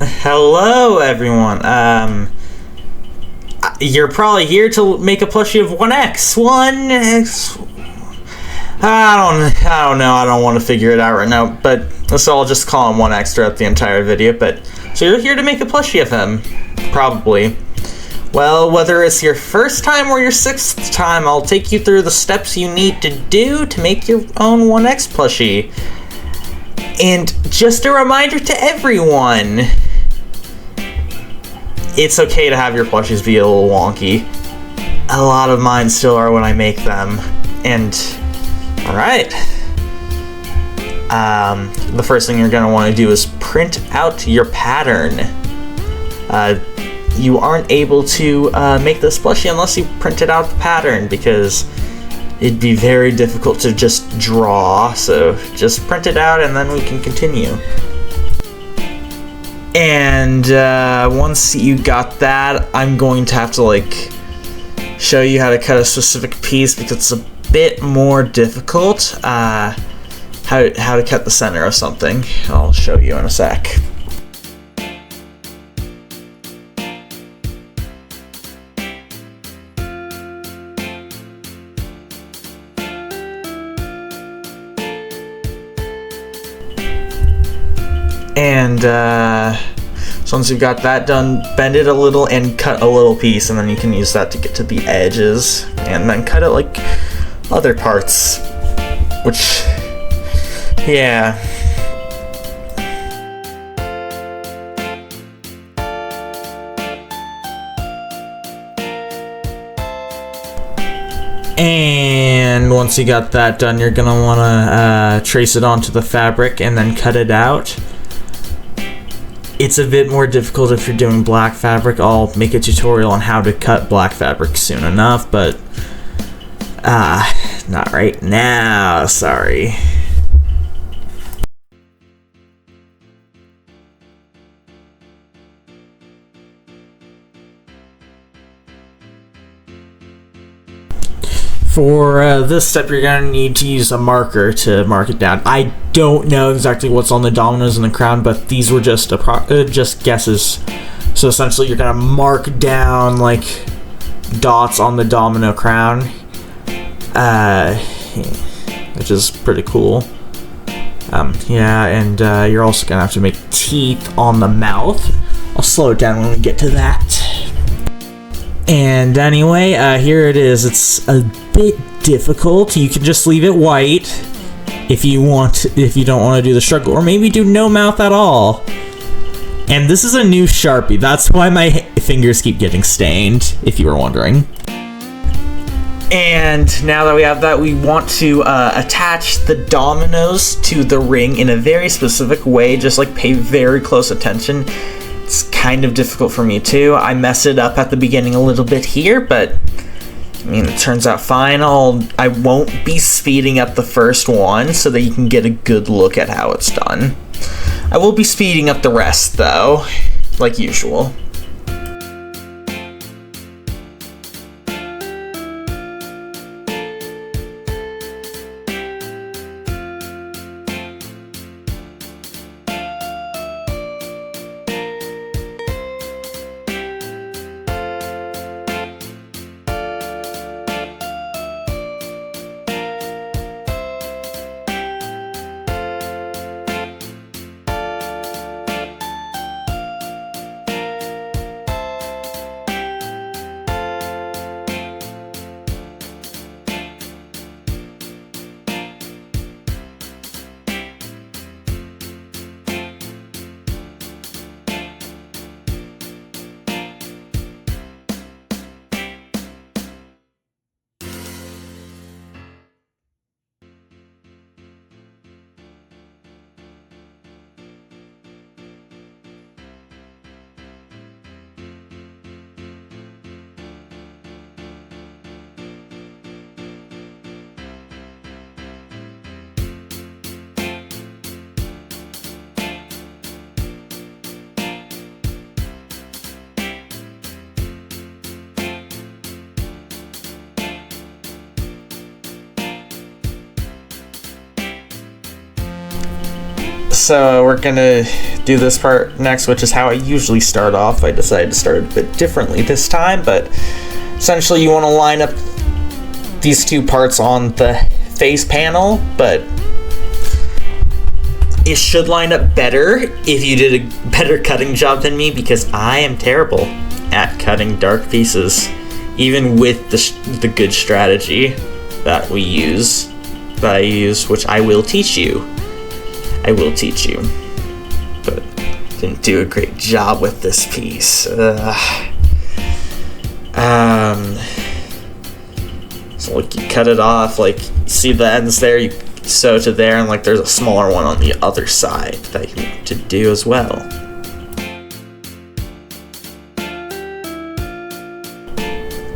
Hello, everyone. You're probably here to make a plushie of 1x1x. I don't know. I don't want to figure it out right now. But so I'll just call him 1x throughout the entire video. But so you're here to make a plushie of him, probably. Well, whether it's your first time or your 6th time, I'll take you through the steps you need to do to make your own 1x plushie. And just a reminder to everyone, it's okay to have your plushies be a little wonky. A lot of mine still are when I make them. And, alright. The first thing you're going to want to do is print out your pattern. You aren't able to make this plushie unless you printed out the pattern, because it'd be very difficult to just draw. So just print it out and then we can continue. And once you got that, I'm going to have to show you how to cut a specific piece, because it's a bit more difficult. How to cut the center of something. I'll show you in a sec. And so once you've got that done, bend it a little and cut a little piece, and then you can use that to get to the edges, and then cut it like other parts, which, yeah. And once you got that done, you're gonna wanna trace it onto the fabric and then cut it out. It's a bit more difficult if you're doing black fabric. I'll make a tutorial on how to cut black fabric soon enough, but not right now, sorry. For this step, you're going to need to use a marker to mark it down. I don't know exactly what's on the dominoes and the crown, but these were just guesses. So essentially, you're going to mark down dots on the domino crown, which is pretty cool. Yeah, and you're also going to have to make teeth on the mouth. I'll slow it down when we get to that. And anyway, here it is. It's a bit difficult. You can just leave it white if you don't want to do the struggle, or maybe do no mouth at all. And this is a new Sharpie. That's why my fingers keep getting stained, if you were wondering. And now that we have that, we want to attach the dominoes to the ring in a very specific way. Just pay very close attention. It's kind of difficult for me too. I mess it up at the beginning a little bit here, but I mean, it turns out fine. I won't be speeding up the first one so that you can get a good look at how it's done. I will be speeding up the rest though, like usual. So we're gonna do this part next, which is how I usually start off. I decided to start a bit differently this time, but essentially you want to line up these two parts on the face panel, but it should line up better if you did a better cutting job than me, because I am terrible at cutting dark pieces, even with the good strategy that I use, which I will teach you. But didn't do a great job with this piece. So like you cut it off, like you see the ends there, you sew to there, and like there's a smaller one on the other side that you need to do as well.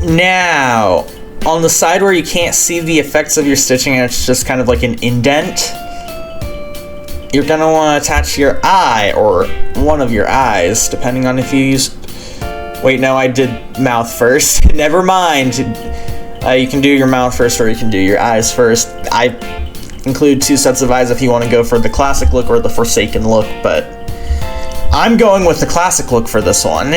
Now, on the side where you can't see the effects of your stitching and it's just kind of like an indent, you're gonna want to attach your eye, or one of your eyes, depending on if you use... Wait, no, I did mouth first. Never mind. You can do your mouth first, or you can do your eyes first. I include 2 sets of eyes if you want to go for the classic look or the Forsaken look, but I'm going with the classic look for this one.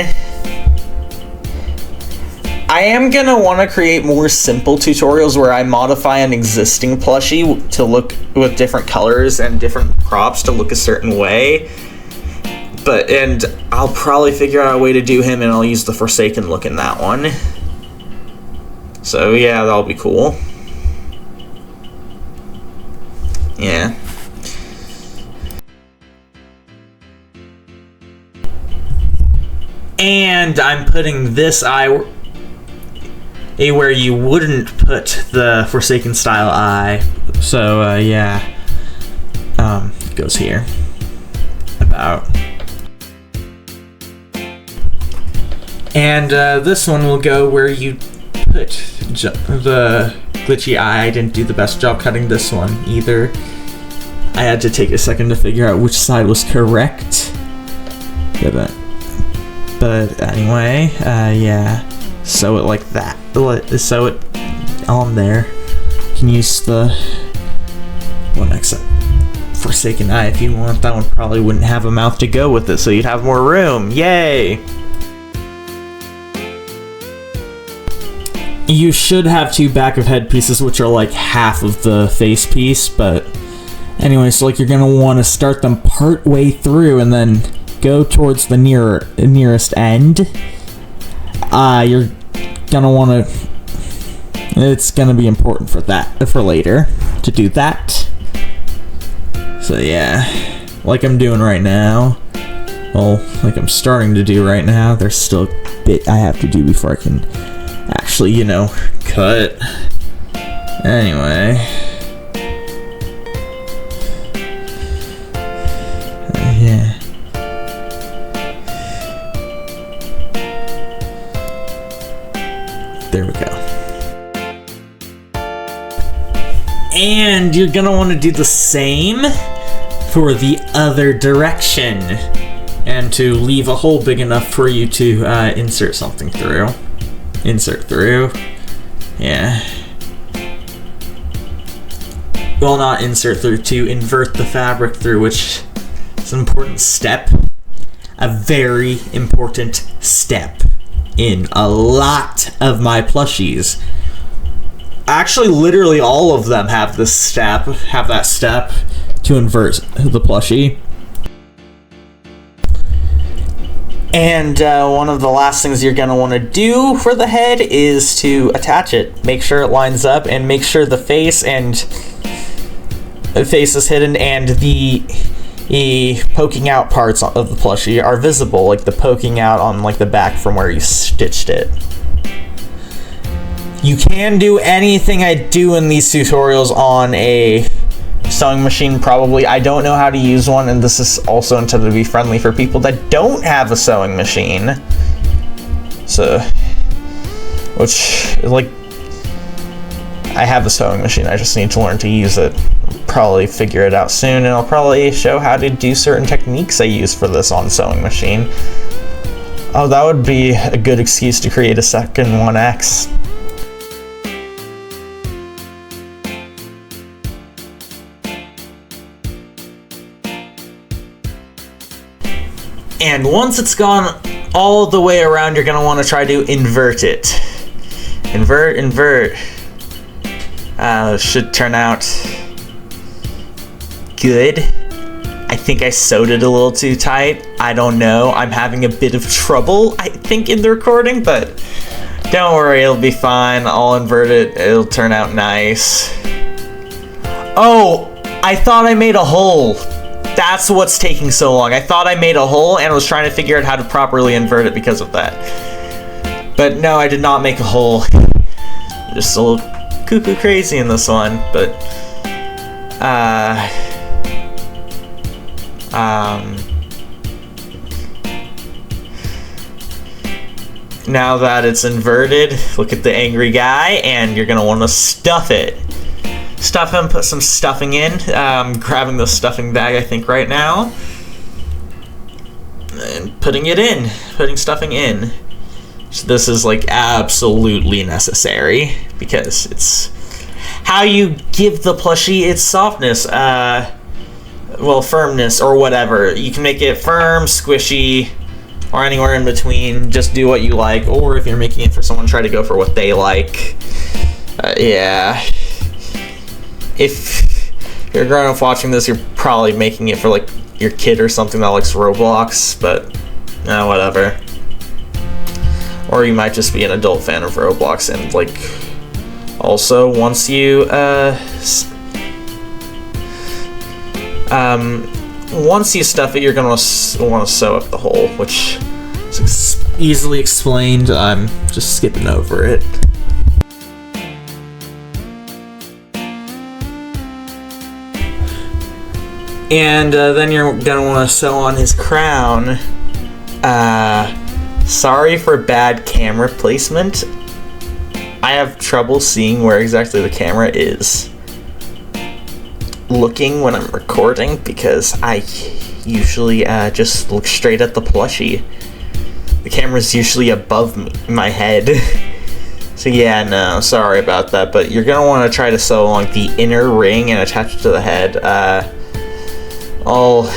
I am gonna want to create more simple tutorials where I modify an existing plushie to look with different colors and different props to look a certain way. And I'll probably figure out a way to do him, and I'll use the Forsaken look in that one. So yeah, that'll be cool. Yeah. And I'm putting this eye where you wouldn't put the Forsaken style eye. So yeah, it goes here. About. And this one will go where you put the glitchy eye. I didn't do the best job cutting this one either. I had to take a second to figure out which side was correct. But anyway, yeah, sew it like that. Sew it on there. You can use the 1x Forsaken eye if you want. That one probably wouldn't have a mouth to go with it, so you'd have more room. Yay! You should have 2 back of head pieces, which are like half of the face piece, but anyway, so like you're gonna want to start them part way through and then go towards the nearest end. You're gonna want to. It's gonna be important for later to do that. So yeah, like I'm doing right now. Well, like I'm starting to do right now. There's still a bit I have to do before I can actually, cut. Anyway. Yeah. There we go. And you're gonna want to do the same for the other direction. And to leave a hole big enough for you to insert something through. Insert through. Yeah. Well, not insert through, to invert the fabric through, which is an important step. A very important step in a lot of my plushies. Actually, literally all of them have that step to invert the plushie. And one of the last things you're going to want to do for the head is to attach it. Make sure it lines up, and make sure the face is hidden and the poking out parts of the plushie are visible, like the poking out on like the back from where you stitched it. You can do anything I do in these tutorials on a sewing machine, probably. I don't know how to use one, and this is also intended to be friendly for people that don't have a sewing machine. So, which, like, I have a sewing machine, I just need to learn to use it. Probably figure it out soon, and I'll probably show how to do certain techniques I use for this on sewing machine. Oh, that would be a good excuse to create a second 1x. once it's gone all the way around, you're gonna want to try to invert it. Invert. Should turn out good. I think I sewed it a little too tight. I don't know. I'm having a bit of trouble, I think, in the recording, but don't worry, it'll be fine. I'll invert it. It'll turn out nice. Oh, I thought I made a hole. That's what's taking so long. I thought I made a hole and was trying to figure out how to properly invert it because of that. But no, I did not make a hole. Just a little cuckoo crazy in this one, but now that it's inverted, look at the angry guy, and you're gonna want to stuff it. Stuff him, put some stuffing in. Grabbing the stuffing bag, I think, right now. And putting stuffing in. So this is like absolutely necessary because it's how you give the plushie its softness, well, firmness or whatever. You can make it firm, squishy, or anywhere in between. Just do what you like, or if you're making it for someone, try to go for what they like. Yeah. If you're a grown-up watching this, you're probably making it for like your kid or something that likes Roblox, but whatever. Or you might just be an adult fan of Roblox, and like also once you stuff it, you're gonna want to sew up the hole, which is easily explained. I'm just skipping over it. And then you're gonna want to sew on his crown. Sorry for bad camera placement. I have trouble seeing where exactly the camera is looking when I'm recording because I usually just look straight at the plushie. The camera's usually above my head. So yeah, no, sorry about that, but you're gonna want to try to sew along the inner ring and attach it to the head. I'll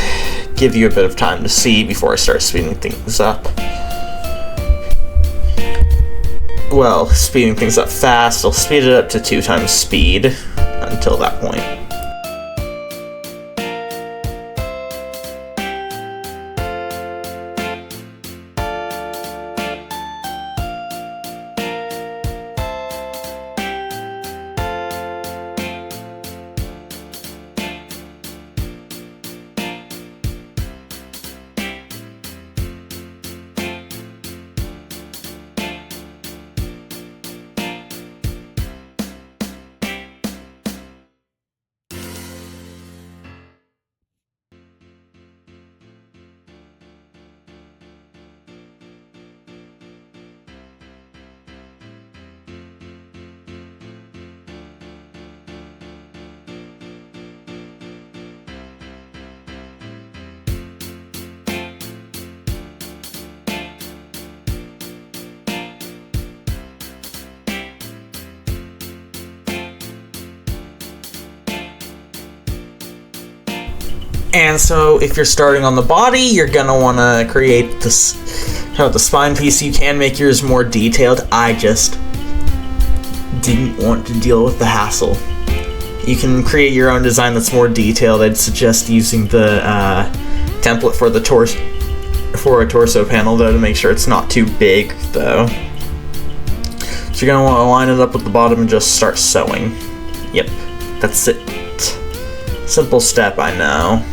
give you a bit of time to see before I start speeding things up. Well, speeding things up fast, I'll speed it up to 2 times speed until that point. And so if you're starting on the body, you're gonna want to create this the spine piece. You can make yours more detailed. I just didn't want to deal with the hassle. You can create your own design that's more detailed. I'd suggest using the template for the a torso panel though, to make sure it's not too big though. So you're gonna want to line it up with the bottom and just start sewing. Yep, that's it. Simple step, I know.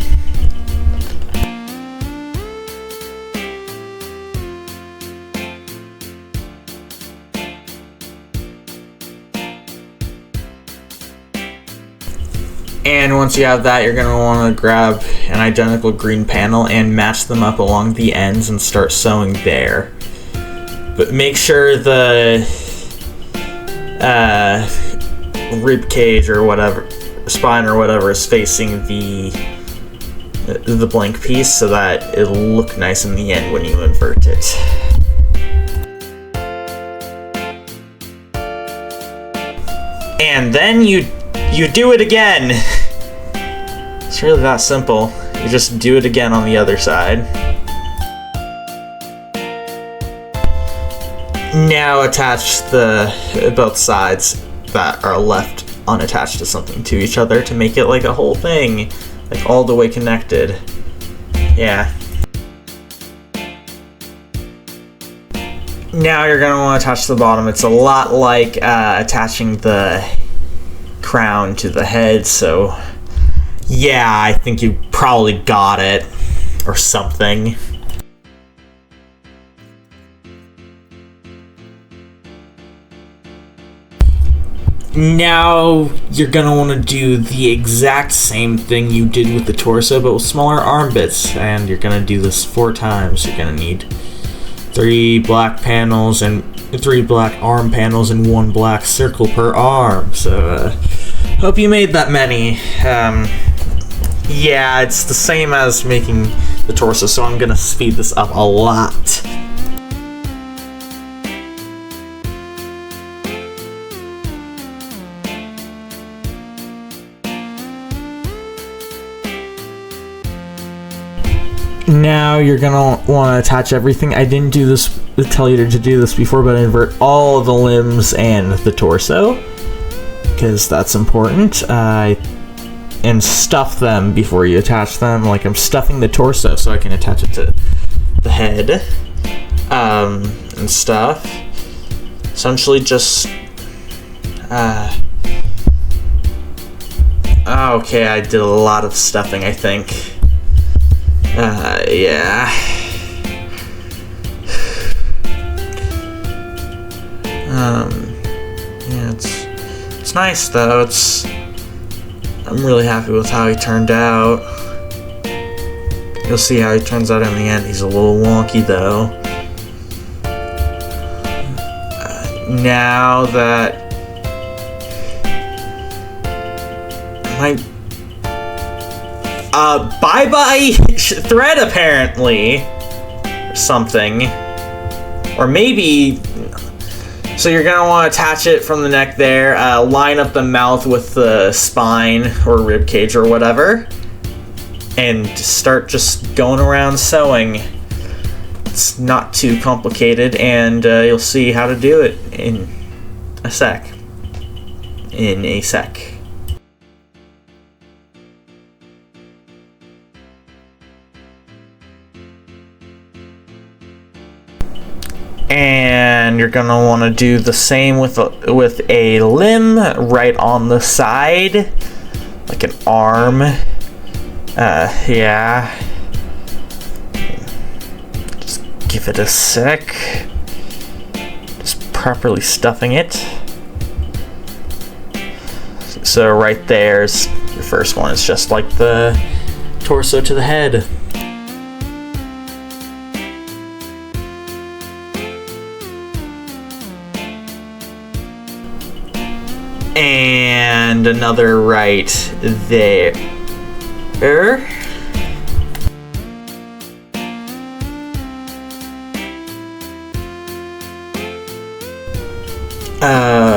And once you have that, you're going to want to grab an identical green panel and match them up along the ends and start sewing there. But make sure the rib cage or whatever, spine or whatever, is facing the blank piece so that it'll look nice in the end when you invert it. And then you do it again. It's really that simple. You just do it again on the other side. Now attach the both sides that are left unattached to something to each other to make it like a whole thing, like all the way connected. Yeah. Now you're gonna want to attach the bottom. It's a lot like attaching the crown to the head, so yeah, I think you probably got it or something. Now you're gonna want to do the exact same thing you did with the torso, but with smaller arm bits, and you're gonna do this 4 times. You're gonna need 3 black panels and 3 black arm panels and 1 black circle per arm. So hope you made that many. Yeah, it's the same as making the torso, so I'm gonna speed this up a lot. Now you're gonna want to attach everything. I didn't tell you to do this before, but invert all the limbs and the torso, because that's important. And stuff them before you attach them. Like I'm stuffing the torso so I can attach it to the head and stuff. Essentially just okay, I did a lot of stuffing, I think. Yeah. Yeah, it's nice though. I'm really happy with how he turned out. You'll see how he turns out in the end. He's a little wonky though. Now that bye-bye thread apparently, or something, or maybe. So you're gonna want to attach it from the neck there, line up the mouth with the spine or rib cage or whatever, and start just going around sewing. It's not too complicated, and you'll see how to do it in a sec. And you're gonna want to do the same with a limb right on the side, like an arm. Yeah. Just give it a sec. Just properly stuffing it. So right there's your first one. It's just like the torso to the head. And another right there.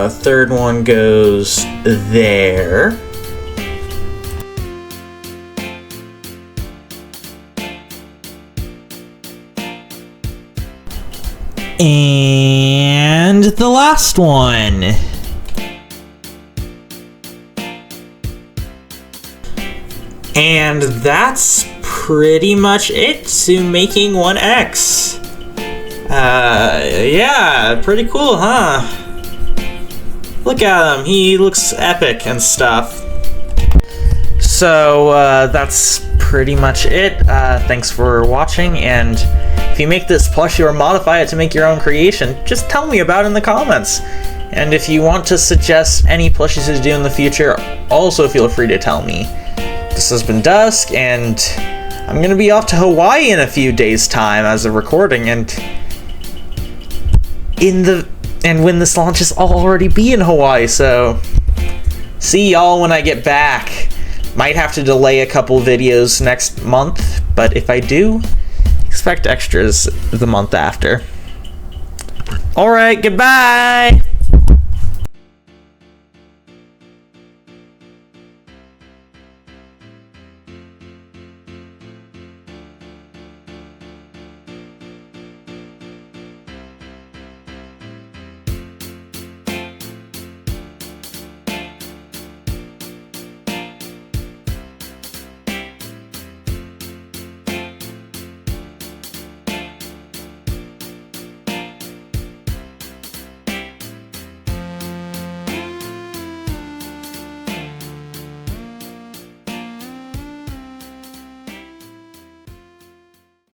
Third one goes there. And the last one. And that's pretty much it to making 1x. Yeah, pretty cool, huh? Look at him, he looks epic and stuff. So, that's pretty much it. Thanks for watching, and if you make this plushie or modify it to make your own creation, just tell me about it in the comments. And if you want to suggest any plushies to do in the future, also feel free to tell me. This has been Dusk, and I'm gonna be off to Hawaii in a few days' time as of recording, and when this launches, I'll already be in Hawaii, so see y'all when I get back. Might have to delay a couple videos next month, but if I do, expect extras the month after. Alright, goodbye!